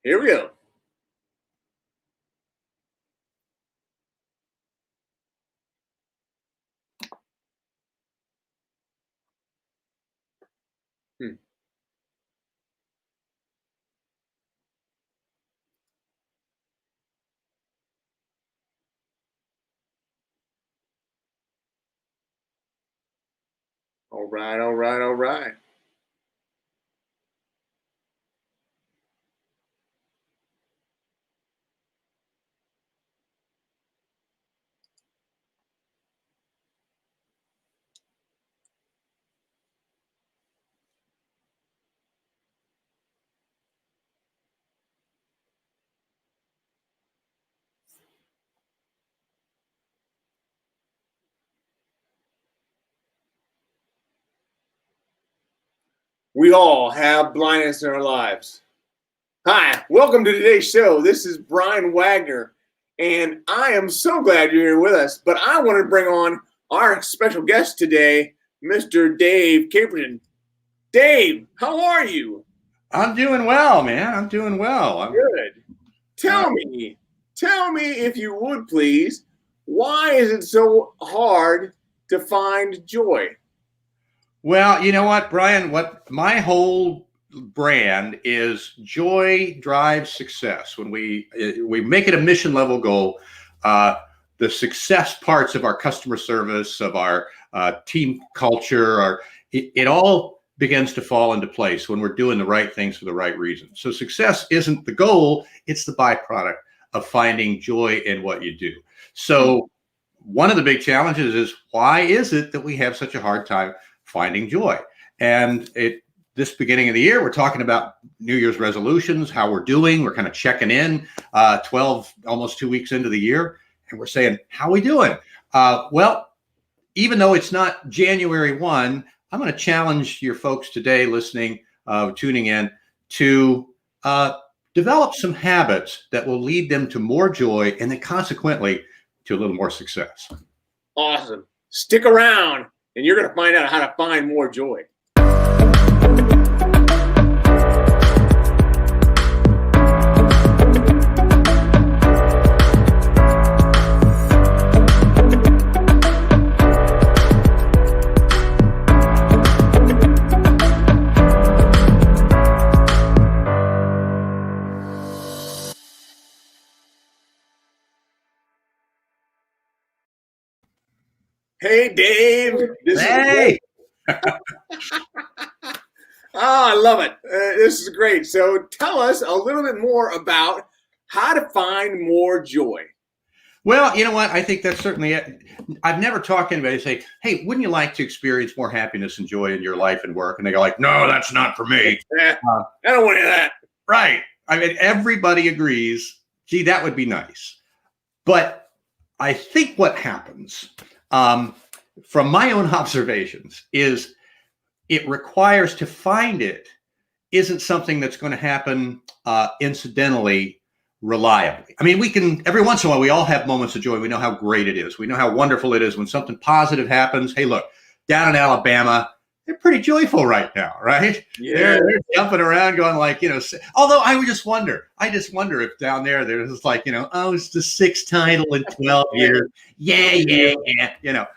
Here we go. Hmm. All right, all right, all right. We all have blindness in our lives. Hi, welcome to today's show. This is Brian Wagner, and I am so glad you're here with us. But I want to bring on our special guest today, Mr. Dave Caperton. Dave, how are you? I'm doing well, man. I'm doing well. Good. Tell me if you would please, why is it so hard to find joy? Well, you know what, Brian? What my whole brand is: joy drives success. When we make it a mission level goal, the success parts of our customer service, of our team culture, it all begins to fall into place when we're doing the right things for the right reasons. So success isn't the goal; it's the byproduct of finding joy in what you do. So one of the big challenges is, why is it that we have such a hard time finding joy? And this beginning of the year, we're talking about New Year's resolutions, how we're doing. We're kind of checking in 12, almost 2 weeks into the year. And we're saying, how are we doing? Well, even though it's not January 1, I'm going to challenge your folks today listening, tuning in, to develop some habits that will lead them to more joy and then consequently to a little more success. Awesome. Stick around and you're going to find out how to find more joy. Hey, Dave. Hey. I love it. This is great. So tell us a little bit more about how to find more joy. Well, you know what? I think that's certainly it. I've never talked to anybody and say, hey, wouldn't you like to experience more happiness and joy in your life and work? And they go like, no, that's not for me. I don't want to hear that. Right. I mean, everybody agrees, gee, that would be nice. But I think what happens, from my own observations, is it requires to find it isn't something that's going to happen incidentally, reliably. I mean, we can, every once in a while, we all have moments of joy. We know how great it is. We know how wonderful it is when something positive happens. Hey, look, down in Alabama, they're pretty joyful right now, right? Yeah. They're jumping around going like, although I just wonder if down there, there's like, oh, it's the 6th title in 12 years. Yeah. And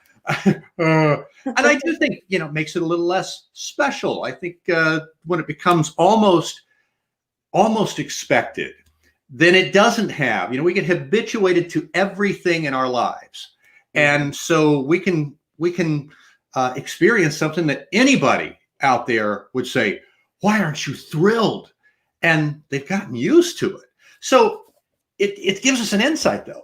I do think, makes it a little less special. I think when it becomes almost expected, then it doesn't have, we get habituated to everything in our lives. And so we can experience something that anybody out there would say, why aren't you thrilled? And they've gotten used to it. So it gives us an insight, though.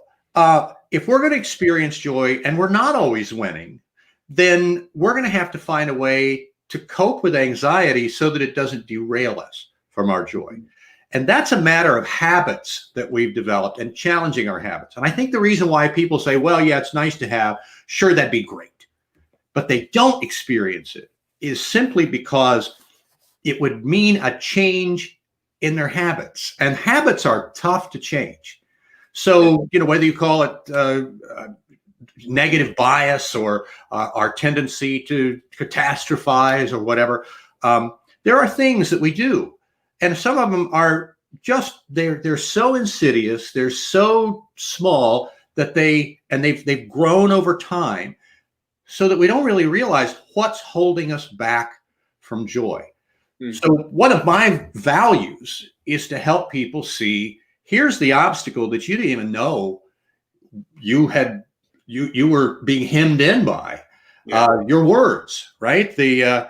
If we're going to experience joy and we're not always winning, then we're going to have to find a way to cope with anxiety so that it doesn't derail us from our joy. And that's a matter of habits that we've developed and challenging our habits. And I think the reason why people say, well, yeah, it's nice to have, sure, that'd be great, but they don't experience it is simply because it would mean a change in their habits. And habits are tough to change. So, whether you call it negative bias or our tendency to catastrophize or whatever, there are things that we do. And some of them are they're so insidious, they're so small that they've grown over time, so that we don't really realize what's holding us back from joy. So one of my values is to help people see, here's the obstacle that you didn't even know you were being hemmed in by. Your words, right? The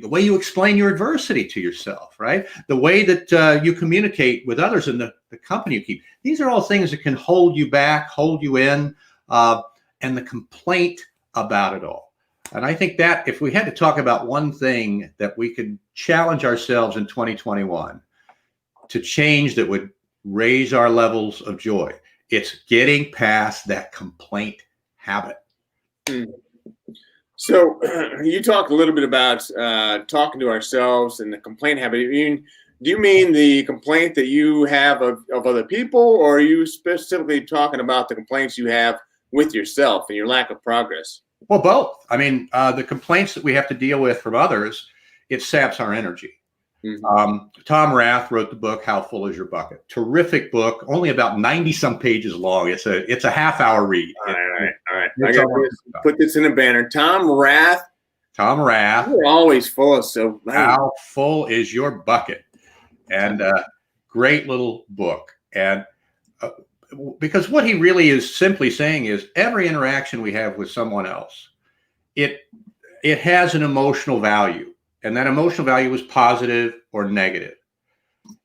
way you explain your adversity to yourself, right? The way that you communicate with others and the company you keep. These are all things that can hold you back, hold you in, and the complaint about it all. And I think that if we had to talk about one thing that we could challenge ourselves in 2021 to change that would raise our levels of joy, it's getting past that complaint habit. So you talked a little bit about talking to ourselves and the complaint habit. Do you mean the complaint that you have of other people, or are you specifically talking about the complaints you have with yourself and your lack of progress? Well, both. I mean, the complaints that we have to deal with from others, it saps our energy. Tom Rath wrote the book, How Full Is Your Bucket? Terrific book, only about 90 some pages long. It's a half-hour read. All right. I got to put this in a banner. Tom Rath. You're always full of so. How Full Is Your Bucket? And great little book. And because what he really is simply saying is every interaction we have with someone else, it has an emotional value. And that emotional value is positive or negative.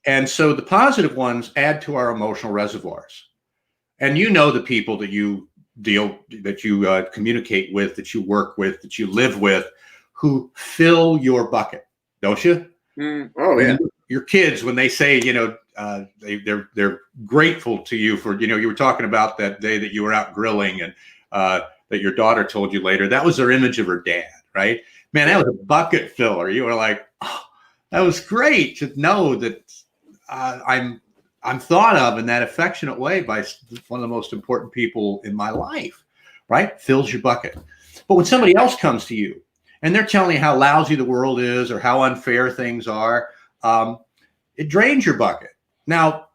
And so the positive ones add to our emotional reservoirs. And you know the people that you communicate with, that you work with, that you live with, who fill your bucket, don't you? Oh, yeah. Your kids, when they say, they're grateful to you for, you were talking about that day that you were out grilling and that your daughter told you later, that was their image of her dad, right? Man, that was a bucket filler. You were like, oh, that was great to know that I'm thought of in that affectionate way by one of the most important people in my life, right? Fills your bucket. But when somebody else comes to you and they're telling you how lousy the world is or how unfair things are, it drains your bucket. Now,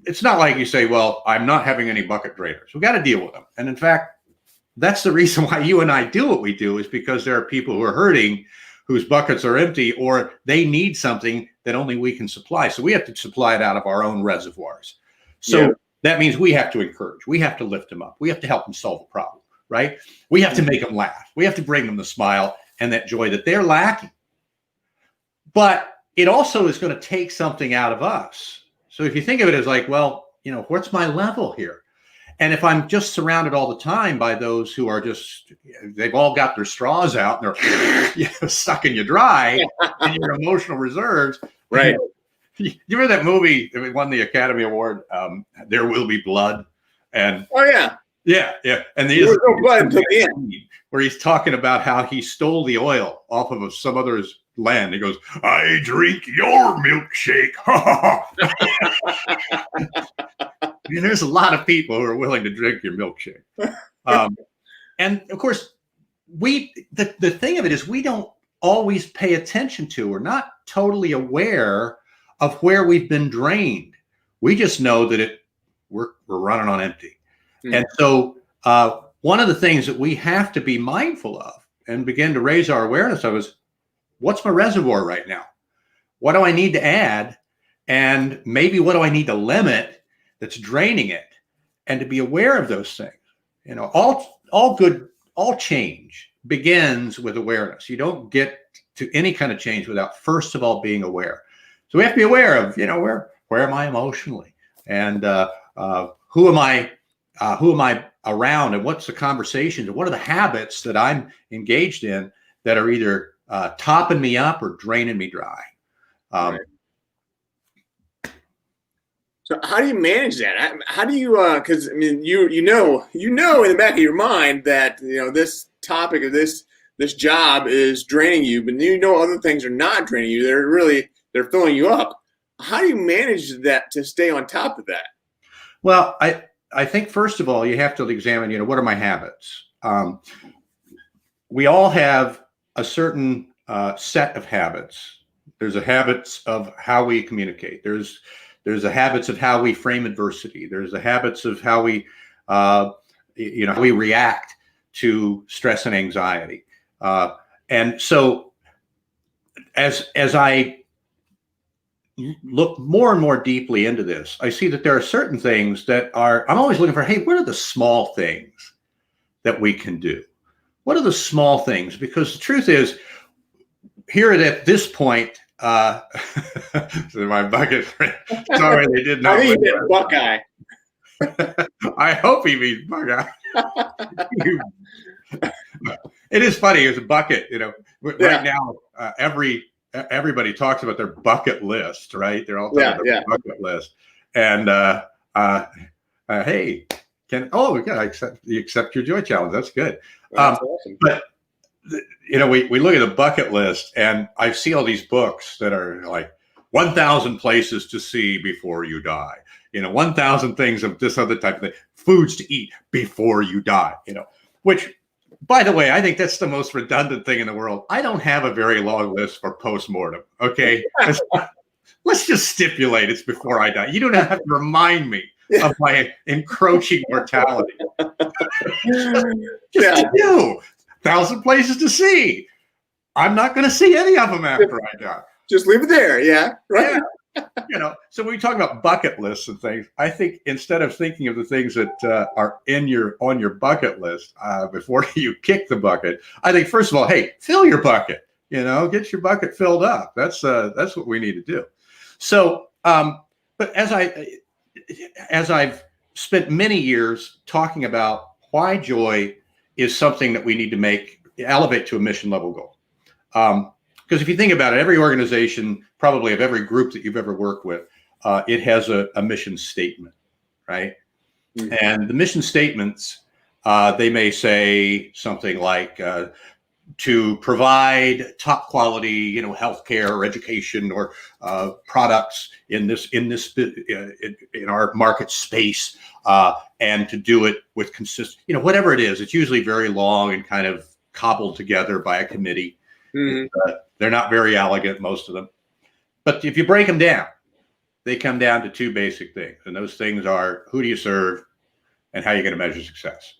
it's not like you say, well, I'm not having any bucket drainers. We got to deal with them. And in fact, that's the reason why you and I do what we do, is because there are people who are hurting, whose buckets are empty, or they need something that only we can supply. So we have to supply it out of our own reservoirs. So that means we have to encourage. We have to lift them up. We have to help them solve a problem, right? We have to make them laugh. We have to bring them the smile and that joy that they're lacking. But it also is going to take something out of us. So if you think of it as like, well, what's my level here? And if I'm just surrounded all the time by those who are just, they've all got their straws out and they're sucking you dry in your emotional reserves. Right. You remember that movie that won the Academy Award, There Will Be Blood? And oh, yeah. Yeah. And there was no blood until the end. Where he's talking about how he stole the oil off of some other's land. He goes, I drink your milkshake. And there's a lot of people who are willing to drink your milkshake. And of course, the thing of it is we don't always pay attention to, we're not totally aware of where we've been drained. We just know that we're running on empty. And so one of the things that we have to be mindful of and begin to raise our awareness of is, what's my reservoir right now? What do I need to add? And maybe what do I need to limit that's draining it? And to be aware of those things. All change begins with awareness. You don't get to any kind of change without first of all being aware. So we have to be aware of, where am I emotionally? And who am I around, and what's the conversations, and what are the habits that I'm engaged in that are either topping me up or draining me dry. Right. So how do you manage that? How do you? Because I mean, you know in the back of your mind that this topic of this job is draining you, but other things are not draining you. They're filling you up. How do you manage that to stay on top of that? Well, I think first of all you have to examine. What are my habits? We all have a certain set of habits There's a habits of how we communicate. There's the habits of how we frame adversity. There's the habits of how we, how we react to stress and anxiety. And so as I look more and more deeply into this, I see that there are certain things that I'm always looking for, hey, what are the small things that we can do? What are the small things? Because the truth is, here at this point, my bucket friend, sorry, they did not. I think he did Buckeye. I hope he means Buckeye. It is funny. It's a bucket, right now, everybody talks about their bucket list, right? They're all talking about their bucket list. And hey, I accept your joy challenge. That's good. That's awesome. But we look at a bucket list, and I see all these books that are like 1,000 places to see before you die. 1,000 things of this other type of thing, foods to eat before you die. Which, by the way, I think that's the most redundant thing in the world. I don't have a very long list for postmortem. Okay, let's just stipulate it's before I die. You don't have to remind me of my encroaching mortality. Just to do 1,000 places to see. I'm not going to see any of them after I die. Just leave it there. Yeah. Right. Yeah. So when we talk about bucket lists and things, I think instead of thinking of the things that are on your bucket list before you kick the bucket, I think first of all, hey, fill your bucket. Get your bucket filled up. That's what we need to do. So, but as I've spent many years talking about why joy is something that we need to elevate to a mission level goal. Because if you think about it, every organization, probably of every group that you've ever worked with, it has a mission statement, right? Mm-hmm. And the mission statements, they may say something like to provide top quality, healthcare or education or products in our market space, and to do it with consistent, whatever it is. It's usually very long and kind of cobbled together by a committee. Mm-hmm. They're not very elegant, most of them. But if you break them down, they come down to two basic things. And those things are, who do you serve and how you're going to measure success,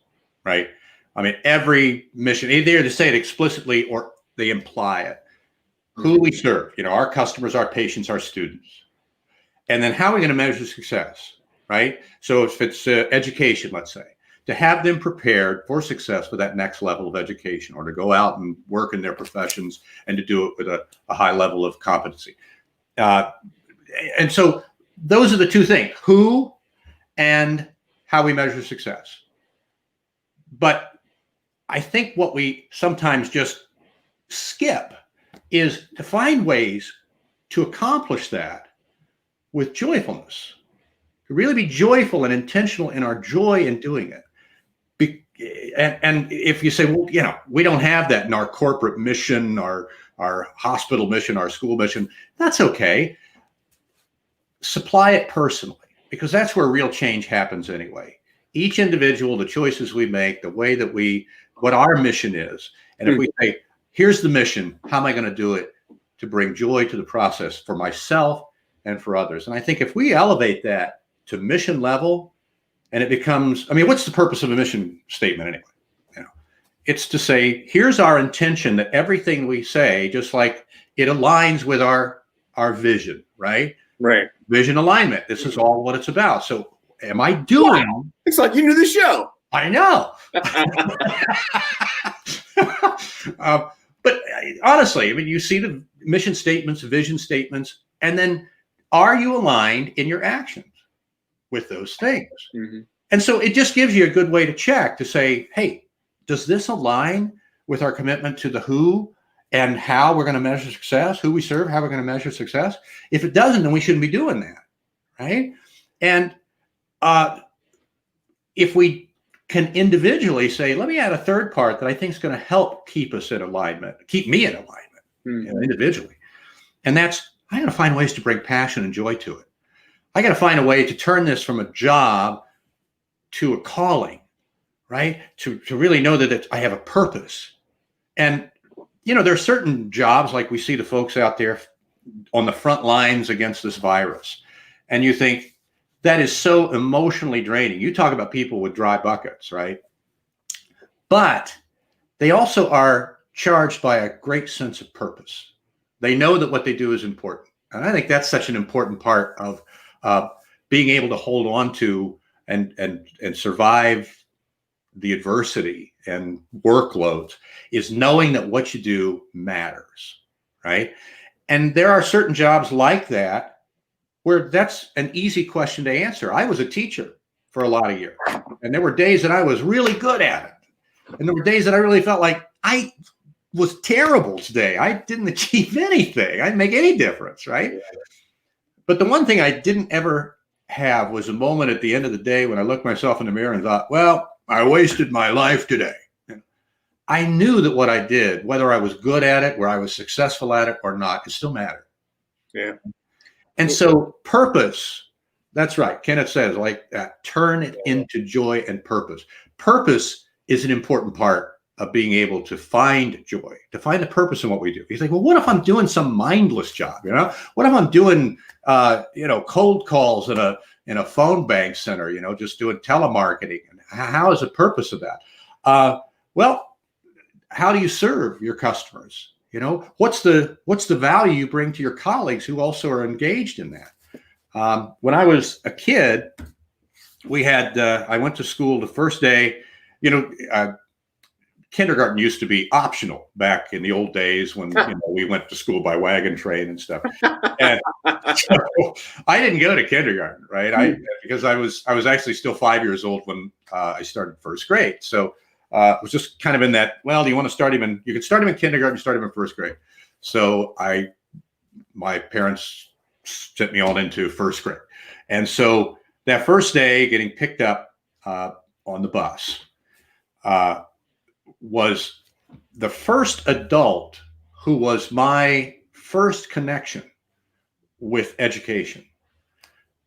right? I mean, every mission, either they say it explicitly or they imply it. Who do we serve? Our customers, our patients, our students. And then how are we going to measure success, right? So if it's education, let's say, to have them prepared for success for that next level of education, or to go out and work in their professions and to do it with a high level of competency. And so those are the two things, who and how we measure success. But I think what we sometimes just skip is to find ways to accomplish that with joyfulness, to really be joyful and intentional in our joy in doing it. And if you say, well, we don't have that in our corporate mission, our hospital mission, our school mission, that's okay. Supply it personally, because that's where real change happens anyway. Each individual, the choices we make, the way that what our mission is. And if we say, here's the mission, how am I going to do it to bring joy to the process for myself and for others? And I think if we elevate that to mission level, and it becomes, what's the purpose of a mission statement anyway? It's to say, here's our intention, that everything we say, just like it aligns with our vision, right? Right. Vision alignment. This is all what it's about. So am I doing? Wow. It's like you knew the show. I know. But honestly, you see the mission statements, vision statements, and then are you aligned in your actions with those things? Mm-hmm. And so it just gives you a good way to check, to say, hey, does this align with our commitment to the who and how we're going to measure success, who we serve, how we're going to measure success? If it doesn't, then we shouldn't be doing that, right? And if we can individually say, let me add a third part that I think is going to help keep us in alignment, keep me in alignment, individually. And that's, I got to find ways to bring passion and joy to it. I got to find a way to turn this from a job to a calling, right? To really know that I have a purpose. And, there are certain jobs, like we see the folks out there on the front lines against this virus. And you think that is so emotionally draining. You talk about people with dry buckets, right? But they also are charged by a great sense of purpose. They know that what they do is important. And I think that's such an important part of being able to hold on to and survive the adversity and workloads, is knowing that what you do matters, right? And there are certain jobs like that where that's an easy question to answer. I was a teacher for a lot of years, and there were days that I was really good at it. And there were days that I really felt like I was terrible today. I didn't achieve anything. I didn't make any difference, right? But the one thing I didn't ever have was a moment at the end of the day when I looked myself in the mirror and thought, well, I wasted my life today. I knew that what I did, whether I was good at it, where I was successful at it or not, it still mattered. Yeah. And so purpose, that's right. Kenneth says like that, turn it into joy and purpose. Purpose is an important part of being able to find joy, to find the purpose in what we do. You think, well, what if I'm doing some mindless job? You know, what if I'm doing, cold calls in a phone bank center, just doing telemarketing? How is the purpose of that? Well, how do you serve your customers? What's the value you bring to your colleagues who also are engaged in that? When I was a kid, I went to school the first day. Kindergarten used to be optional back in the old days when we went to school by wagon train and stuff. And so I didn't go to kindergarten, right? Because I was actually still 5 years old when I started first grade. So it was just kind of in that. Well, do you want to start him you can start him in kindergarten, start him in first grade. So my parents sent me on into first grade, and so that first day, getting picked up on the bus. Was the first adult who was my first connection with education.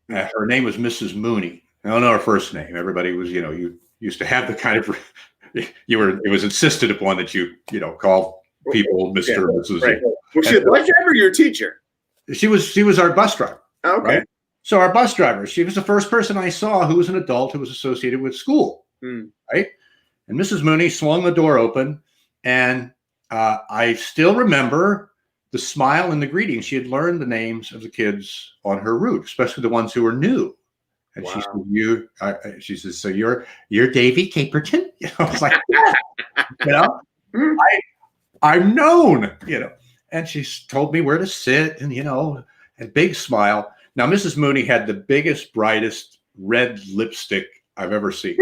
Her name was Mrs. Mooney. I don't know her first name. Everybody was, you used to have the kind of, it was insisted upon that you call people Mr. or Mrs. Right. Was she a bus driver or your teacher? She was our bus driver. Okay. Right? So our bus driver, she was the first person I saw who was an adult who was associated with school. Right. And Mrs. Mooney swung the door open, and I still remember the smile and the greeting. She had learned the names of the kids on her route, especially the ones who were new. And wow. She says, so you're Dave Caperton? I was like, I'm known, And she told me where to sit, and a big smile. Now, Mrs. Mooney had the biggest, brightest red lipstick I've ever seen.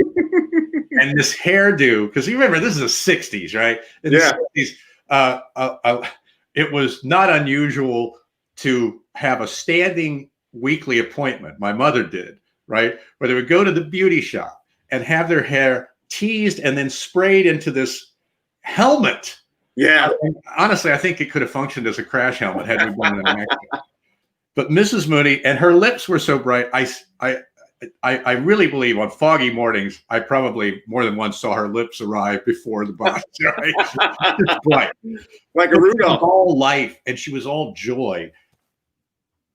And this hairdo, because you remember, this is the 60s, right? In the 60s, it was not unusual to have a standing weekly appointment. My mother did, right? Where they would go to the beauty shop and have their hair teased and then sprayed into this helmet. Yeah. Honestly, I think it could have functioned as a crash helmet had we done an accident. But Mrs. Mooney, and her lips were so bright, I really believe on foggy mornings, I probably more than once saw her lips arrive before the bus. Right? Like a Rudolph. All life, and she was all joy.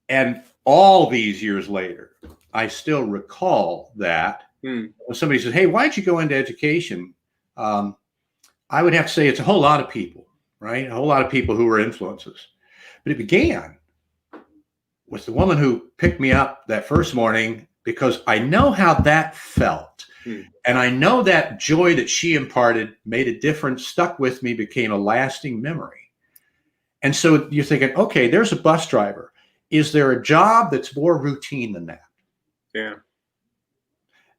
And all these years later, I still recall that when somebody says, hey, why'd you go into education? I would have to say it's a whole lot of people, right? A whole lot of people who were influences. But it began with the woman who picked me up that first morning, because I know how that felt. And I know that joy that she imparted made a difference, stuck with me, became a lasting memory. And so you're thinking, okay, there's a bus driver. Is there a job that's more routine than that? Yeah.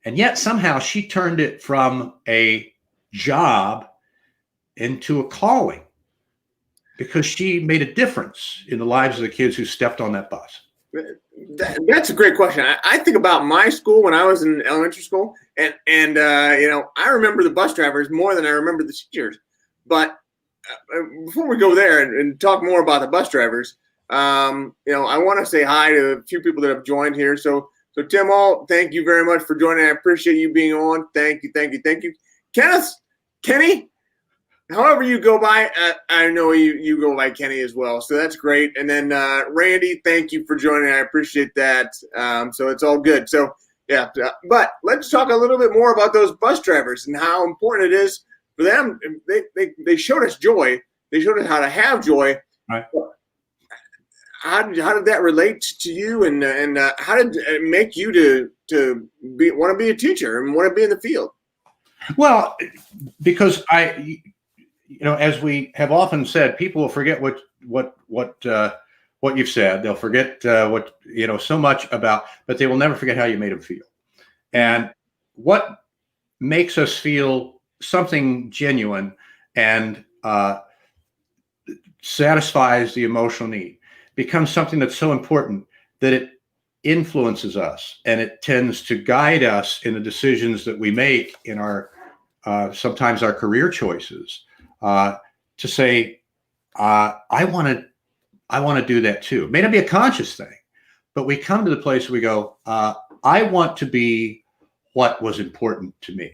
And yet somehow she turned it from a job into a calling, because she made a difference in the lives of the kids who stepped on that bus. That's a great question. I think about my school when I was in elementary school, and I remember the bus drivers more than I remember the teachers. But before we go there and talk more about the bus drivers, I want to say hi to a few people that have joined here. So Tim All, thank you very much for joining. I appreciate you being on. Thank you. Kenny, however you go by, I know you go by Kenny as well, so that's great. And then Randy, thank you for joining. I appreciate that. So it's all good. So yeah, but let's talk a little bit more about those bus drivers and how important it is for them. They showed us joy. They showed us how to have joy. Right. How did that relate to you, and how did it make you to want to be a teacher and want to be in the field? Well, because as we have often said, people will forget what you've said. They'll forget what so much about, but they will never forget how you made them feel. And what makes us feel something genuine and satisfies the emotional need becomes something that's so important that it influences us, and it tends to guide us in the decisions that we make in our sometimes our career choices, to say, I want to do that too. It may not be a conscious thing, but we come to the place where we go, I want to be what was important to me.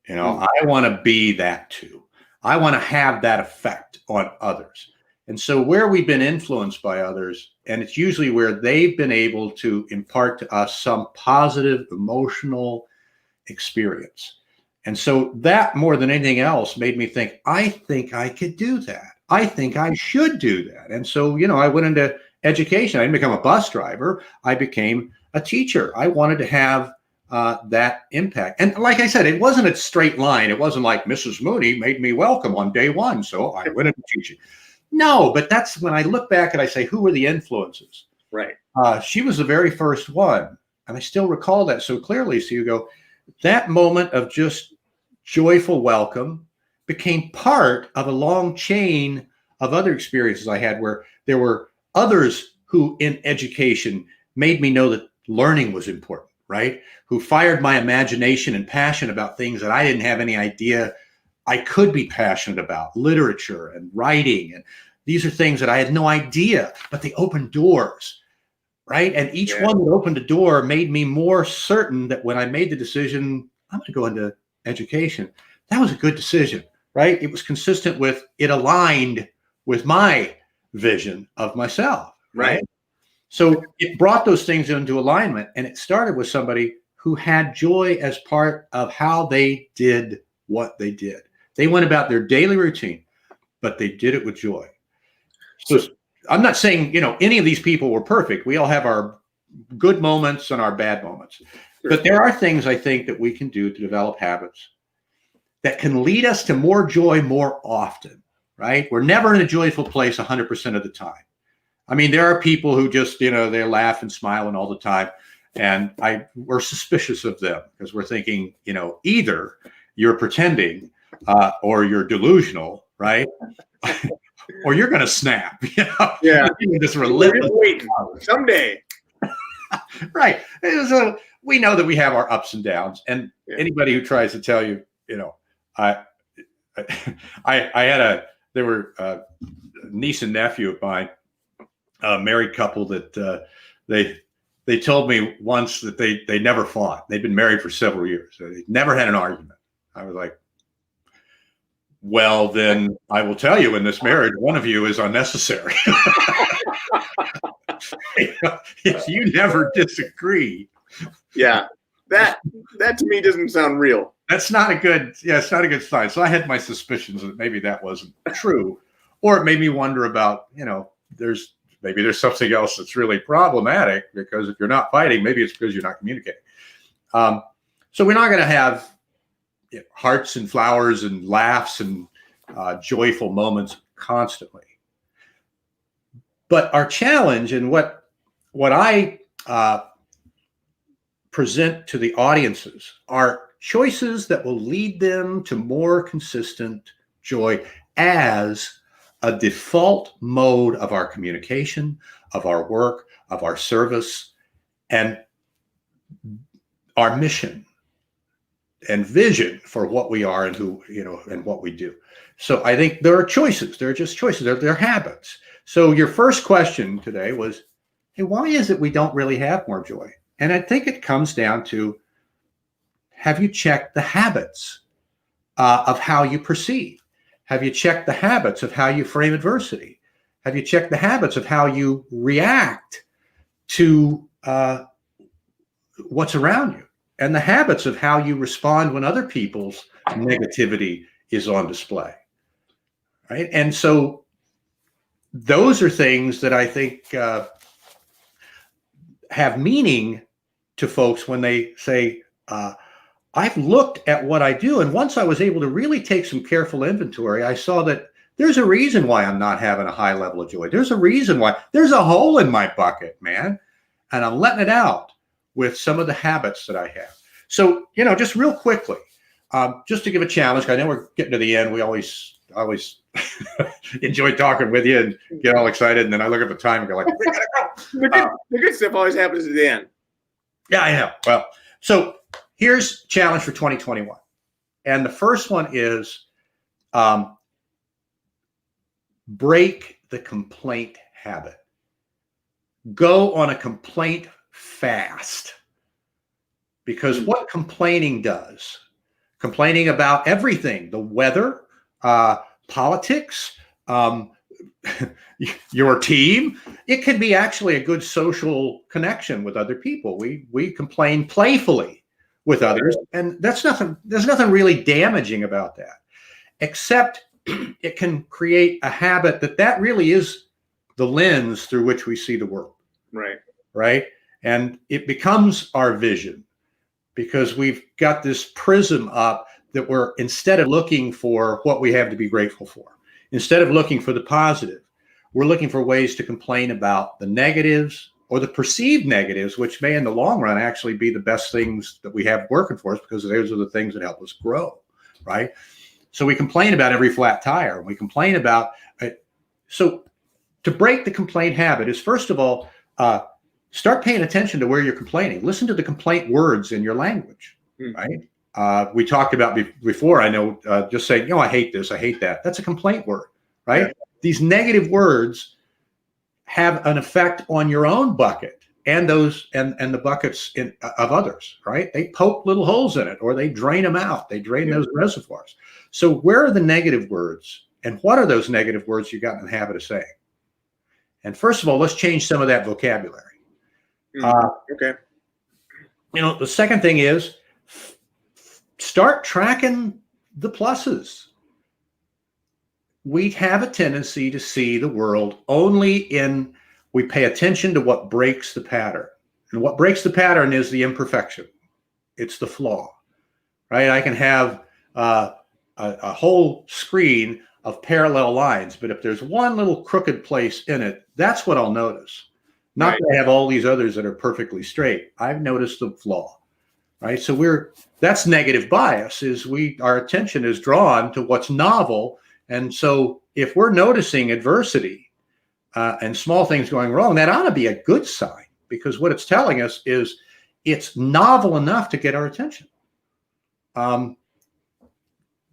I want to be that too. I want to have that effect on others. And so where we've been influenced by others, and it's usually where they've been able to impart to us some positive emotional experience. And so that, more than anything else, made me think, I think I could do that. I think I should do that. And so, I went into education. I didn't become a bus driver. I became a teacher. I wanted to have that impact. And like I said, it wasn't a straight line. It wasn't like Mrs. Mooney made me welcome on day one, so I went into teaching. No, but that's when I look back and I say, who were the influences? Right. She was the very first one. And I still recall that so clearly. So you go, that moment of just joyful welcome became part of a long chain of other experiences I had where there were others who in education made me know that learning was important, right? Who fired my imagination and passion about things that I didn't have any idea I could be passionate about, literature and writing. And these are things that I had no idea, but they opened doors, right? And each one that opened a door made me more certain that when I made the decision, I'm going to go into education, that was a good decision, right? It was consistent with, it aligned with my vision of myself, right? So it brought those things into alignment, and it started with somebody who had joy as part of how they did what they did. They went about their daily routine, but they did it with joy. So I'm not saying, any of these people were perfect. We all have our good moments and our bad moments. Sure. But there are things I think that we can do to develop habits that can lead us to more joy more often, right? We're never in a joyful place 100% of the time. I mean, there are people who just, they laugh and smiling all the time. And we're suspicious of them because we're thinking, either you're pretending or you're delusional, right? Or you're going to snap, Yeah. This relentless someday. Right. So we know that we have our ups and downs, and anybody who tries to tell you, there were a niece and nephew of mine, a married couple that they told me once that they never fought. They'd been married for several years. So they never had an argument. I was like, well, then I will tell you, in this marriage, one of you is unnecessary. If you never disagree. Yeah. That to me doesn't sound real. It's not a good sign. So I had my suspicions that maybe that wasn't true, or it made me wonder about, there's something else that's really problematic, because if you're not fighting, maybe it's because you're not communicating. So we're not going to have hearts and flowers and laughs and joyful moments constantly. But our challenge, and what I present to the audiences, are choices that will lead them to more consistent joy as a default mode of our communication, of our work, of our service, and our mission and vision for what we are and who, and what we do. So I think there are choices. They're just choices. They're habits. So your first question today was, hey, why is it we don't really have more joy? And I think it comes down to, have you checked the habits of how you perceive? Have you checked the habits of how you frame adversity? Have you checked the habits of how you react to what's around you, and the habits of how you respond when other people's negativity is on display, right? And so those are things that I think have meaning to folks when they say, I've looked at what I do, and once I was able to really take some careful inventory, I saw that there's a reason why I'm not having a high level of joy. There's a reason why. There's a hole in my bucket, man, and I'm letting it out with some of the habits that I have. So, just real quickly, just to give a challenge, I know we're getting to the end. We always enjoy talking with you and get all excited, and then I look at the time and go like, we gotta go. The good stuff always happens at the end. Yeah, I know. Well, so here's challenge for 2021. And the first one is break the complaint habit. Go on a complaint fast. Because what complaining does, complaining about everything, the weather, politics, your team, it can be actually a good social connection with other people. We complain playfully with others, and there's nothing really damaging about that, except it can create a habit that really is the lens through which we see the world. Right. And it becomes our vision, because we've got this prism up that we're, instead of looking for what we have to be grateful for, instead of looking for the positive, we're looking for ways to complain about the negatives or the perceived negatives, which may in the long run actually be the best things that we have working for us, because those are the things that help us grow, right? So we complain about every flat tire. We complain about it. So to break the complaint habit is, first of all, start paying attention to where you're complaining. Listen to the complaint words in your language, right? We talked about before, I know, just saying, I hate this, I hate that. That's a complaint word, right? Yeah. These negative words have an effect on your own bucket and the buckets of others, right? They poke little holes in it, or they drain them out. They drain those reservoirs. So where are the negative words, and what are those negative words you got in the habit of saying? And first of all, let's change some of that vocabulary. Okay. The second thing is start tracking the pluses. We have a tendency to see the world only we pay attention to what breaks the pattern. And what breaks the pattern is the imperfection. It's the flaw, right? I can have a whole screen of parallel lines, but if there's one little crooked place in it, that's what I'll notice. Not that I have all these others that are perfectly straight. I've noticed the flaw, right? So that's negative bias, our attention is drawn to what's novel. And so if we're noticing adversity and small things going wrong, that ought to be a good sign, because what it's telling us is it's novel enough to get our attention.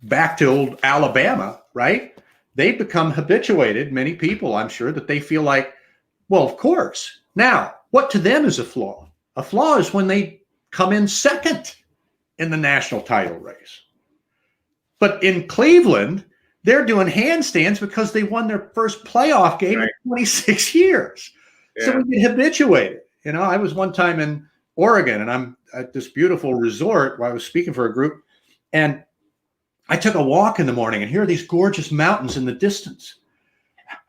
Back to old Alabama, right? They've become habituated, many people, I'm sure, that they feel like, well, of course. Now, what to them is a flaw? A flaw is when they come in second in the national title race. But in Cleveland, they're doing handstands because they won their first playoff game in 26 years. Yeah. So we get habituated. I was one time in Oregon, and I'm at this beautiful resort where I was speaking for a group, and I took a walk in the morning, and here are these gorgeous mountains in the distance.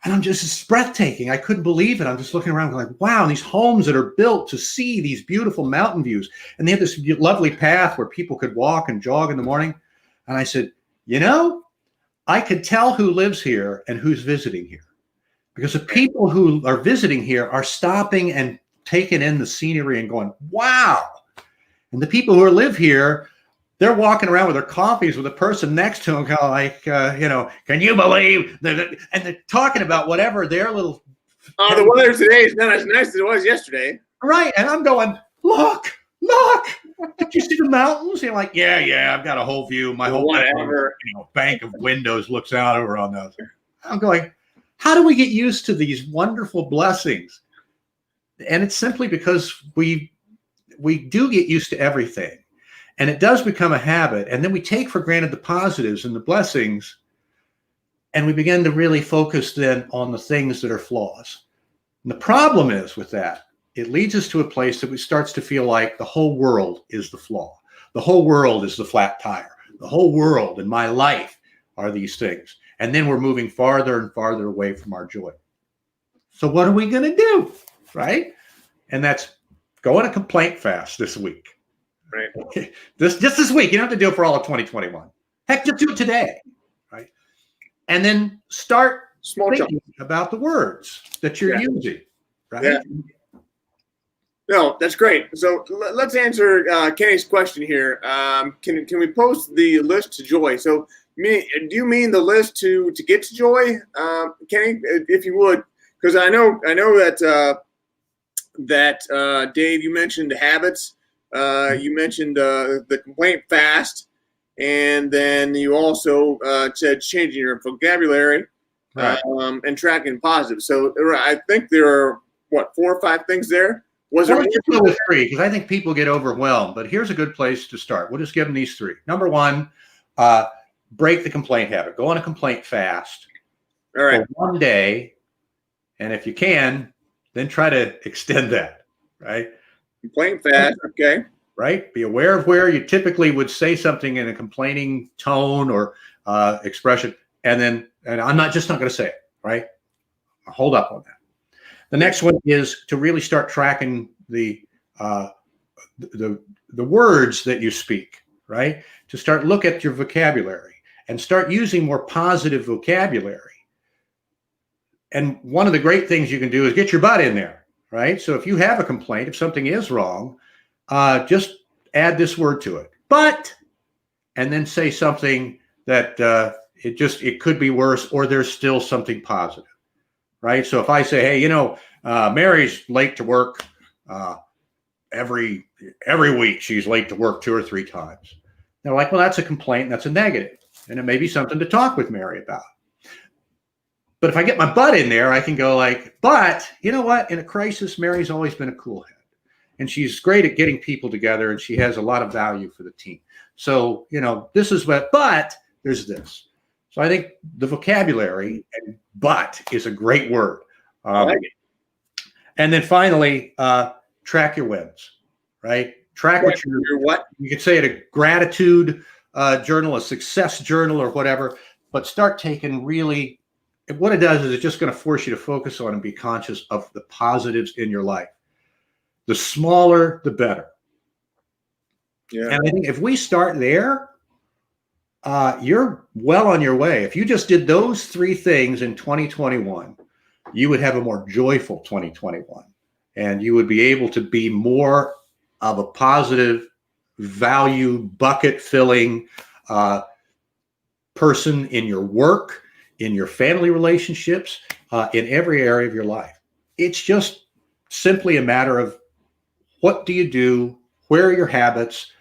And it's breathtaking. I couldn't believe it. I'm just looking around like, wow, and these homes that are built to see these beautiful mountain views. And they had this lovely path where people could walk and jog in the morning. And I said, I could tell who lives here and who's visiting here, because the people who are visiting here are stopping and taking in the scenery and going, wow. And the people who live here, they're walking around with their coffees with a person next to them, kind of like, can you believe? And they're talking about whatever their little. Oh, the weather today is not as nice as it was yesterday. Right. And I'm going, look. Did you see the mountains? You're like, yeah, I've got a whole view. My whole bank of windows looks out over on those. I'm going, how do we get used to these wonderful blessings? And it's simply because we do get used to everything. And it does become a habit. And then we take for granted the positives and the blessings And we begin to really focus then on the things that are flaws. And the problem is with that, it leads us to a place that we starts to feel like the whole world is the flaw. The whole world is the flat tire. The whole world and my life are these things. And then we're moving farther and farther away from our joy. So what are we going to do? Right? And that's go on a complaint fast this week. Right. Okay. Just this week. You don't have to do it for all of 2021. Heck, just do it today. Right. And then start thinking about the words that you're using. Right. Yeah. No, that's great. So let's answer Kenny's question here. Can we post the list to joy? So do you mean the list to get to joy, Kenny? If you would, because I know that Dave, you mentioned habits. You mentioned the complaint fast, and then you also said changing your vocabulary, right. And tracking positive. So I think there are 4 or 5 things there. Was there go with 3? Because I think people get overwhelmed. But here's a good place to start. We'll just give them these 3. Number 1, break the complaint habit. Go on a complaint fast. All right. For 1 day, and if you can, then try to extend that. Right. Complaint fast. Okay. Right. Be aware of where you typically would say something in a complaining tone or expression, and I'm not going to say it. Right. Hold up on that. The next one is to really start tracking the words that you speak, right? To start look at your vocabulary and start using more positive vocabulary. And one of the great things you can do is get your butt in there, right? So if you have a complaint, if something is wrong, just add this word to it. But, and then say something that it could be worse, or there's still something positive. Right. So if I say, hey, Mary's late to work every week, she's late to work 2 or 3 times. They're like, well, that's a complaint. That's a negative. And it may be something to talk with Mary about. But if I get my butt in there, I can go like, but you know what? In a crisis, Mary's always been a cool head. And she's great at getting people together. And she has a lot of value for the team. So, this is but there's this. So I think the vocabulary and but is a great word. I like it. And then finally, track your wins, right? Track what you could say it a gratitude journal, a success journal or whatever, but start taking really, what it does is it's just going to force you to focus on and be conscious of the positives in your life. The smaller, the better. Yeah. And I think if we start there, you're well on your way. If you just did those 3 things in 2021, you would have a more joyful 2021, and you would be able to be more of a positive, value bucket filling person in your work, in your family relationships, in every area of your life. It's just simply a matter of what do you do, where are your habits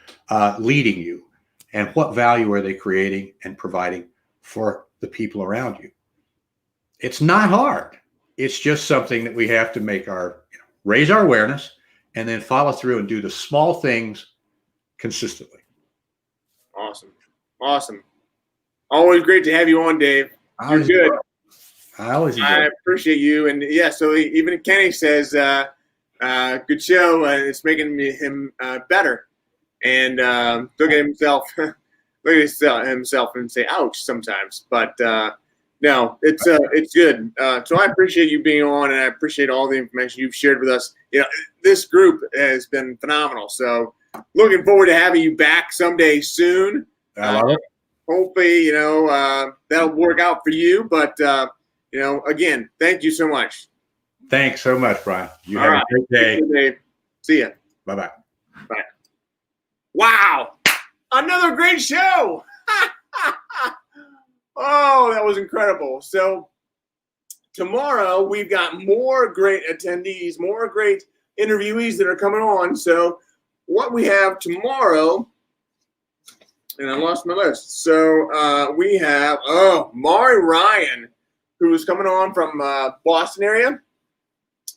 leading you, and what value are they creating and providing for the people around you. It's not hard. It's just something that we have to make raise our awareness and then follow through and do the small things consistently. Awesome. Always great to have you on, Dave. You're good. I appreciate you. And yeah, so even Kenny says, good show. It's making him better. And look at himself and say, ouch, sometimes. But no, it's good. So I appreciate you being on, and I appreciate all the information you've shared with us. This group has been phenomenal. So looking forward to having you back someday soon. I love it. Hopefully, that'll work out for you. But, again, thank you so much. Thanks so much, Brian. You have a great day. See ya. Bye-bye. Bye. Wow. Another great show. Oh, that was incredible. So tomorrow we've got more great attendees, more great interviewees that are coming on. So what we have tomorrow, and I lost my list. So we have, Mari Ryan, who is coming on from Boston area.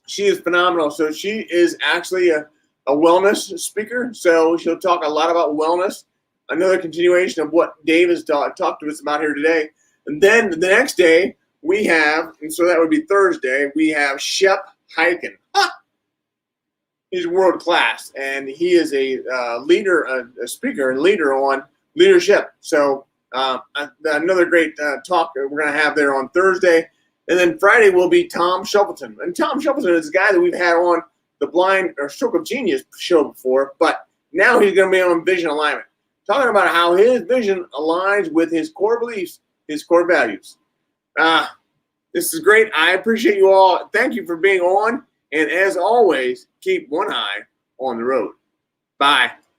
She is phenomenal. So she is actually a wellness speaker. So she'll talk a lot about wellness. Another continuation of what Dave has talked to us about here today. And then the next day we have, and so that would be Thursday, we have Shep Hyken. He's world class, and he is a leader, a speaker and leader on leadership. So another great talk we're going to have there on Thursday. And then Friday will be Tom Shelton. And Tom Shelton is a guy that we've had on the Blind or Stroke of Genius show before, but now he's going to be on Vision Alignment, talking about how his vision aligns with his core beliefs, his core values. This is great. I appreciate you all. Thank you for being on. And as always, keep one eye on the road. Bye.